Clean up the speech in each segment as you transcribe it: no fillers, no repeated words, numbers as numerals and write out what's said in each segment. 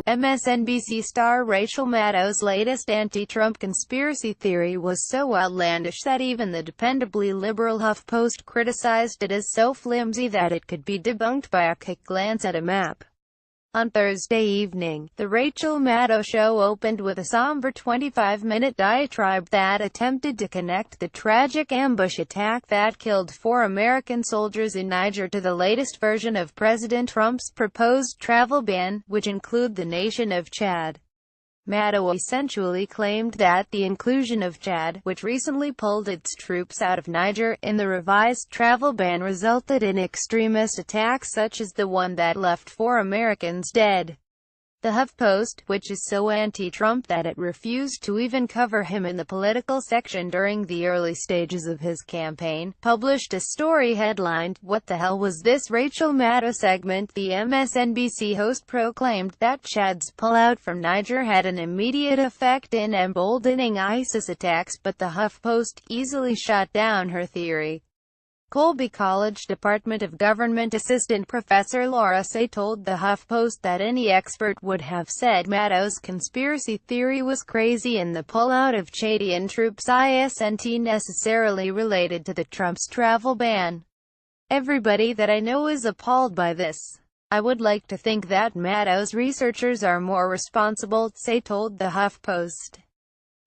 MSNBC star Rachel Maddow's latest anti-Trump conspiracy theory was so outlandish that even the dependably liberal HuffPost criticized it as so flimsy that it could be debunked by a quick glance at a map. On Thursday evening, The Rachel Maddow Show opened with a somber 25-minute diatribe that attempted to connect the tragic ambush attack that killed 4 American soldiers in Niger to the latest version of President Trump's proposed travel ban, which include the nation of Chad. Maddow essentially claimed that the inclusion of Chad, which recently pulled its troops out of Niger, in the revised travel ban resulted in extremist attacks such as the one that left 4 Americans dead. The HuffPost, which is so anti-Trump that it refused to even cover him in the political section during the early stages of his campaign, published a story headlined, "What the hell was this Rachel Maddow segment?" The MSNBC host proclaimed that Chad's pullout from Niger had an immediate effect in emboldening ISIS attacks, but the HuffPost easily shot down her theory. Colby College Department of Government assistant professor Laura Say told the HuffPost that any expert would have said Maddow's conspiracy theory was crazy and the pullout of Chadian troops isn't necessarily related to the Trump's travel ban. "Everybody that I know is appalled by this. I would like to think that Maddow's researchers are more responsible," Say told the HuffPost.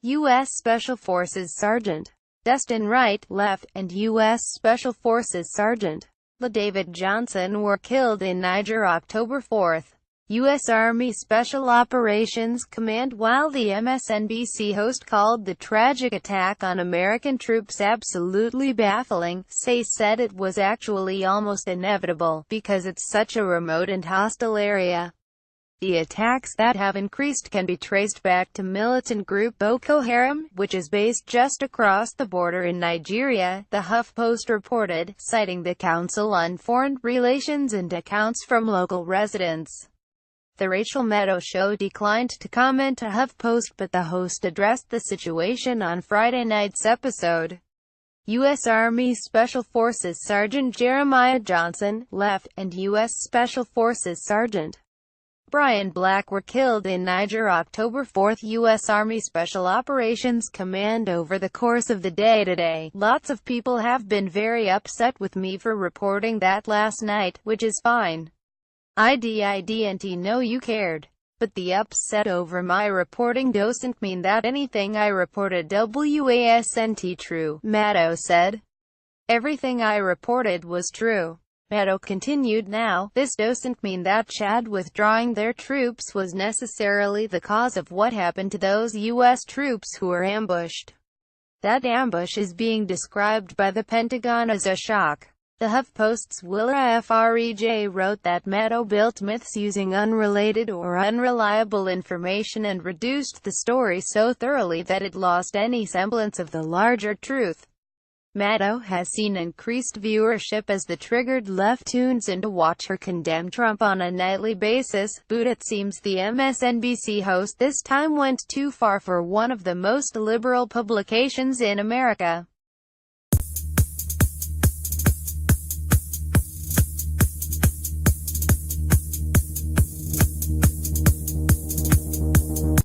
U.S. Special Forces Sergeant Destin Wright, left, and U.S. Special Forces Sergeant David Johnson were killed in Niger October 4. U.S. Army Special Operations Command. While the MSNBC host called the tragic attack on American troops absolutely baffling, Say said it was actually almost inevitable, because it's such a remote and hostile area. The attacks that have increased can be traced back to militant group Boko Haram, which is based just across the border in Nigeria, the HuffPost reported, citing the Council on Foreign Relations and accounts from local residents. The Rachel Maddow Show declined to comment to HuffPost, but the host addressed the situation on Friday night's episode. U.S. Army Special Forces Sergeant Jeremiah Johnson, left, and U.S. Special Forces Sergeant Brian Black were killed in Niger October 4. U.S. Army Special Operations Command. Over the course of the day today, lots of people have been very upset with me for reporting that last night, which is fine. I didn't know you cared. But the upset over my reporting doesn't mean that anything I reported wasn't true, Maddow said. Everything I reported was true. Maddow continued, "Now, this doesn't mean that Chad withdrawing their troops was necessarily the cause of what happened to those U.S. troops who were ambushed. That ambush is being described by the Pentagon as a shock." The HuffPost's Willa Frej wrote that Maddow built myths using unrelated or unreliable information and reduced the story so thoroughly that it lost any semblance of the larger truth. Maddow has seen increased viewership as the triggered left tunes in to watch her condemn Trump on a nightly basis, but it seems the MSNBC host this time went too far for one of the most liberal publications in America.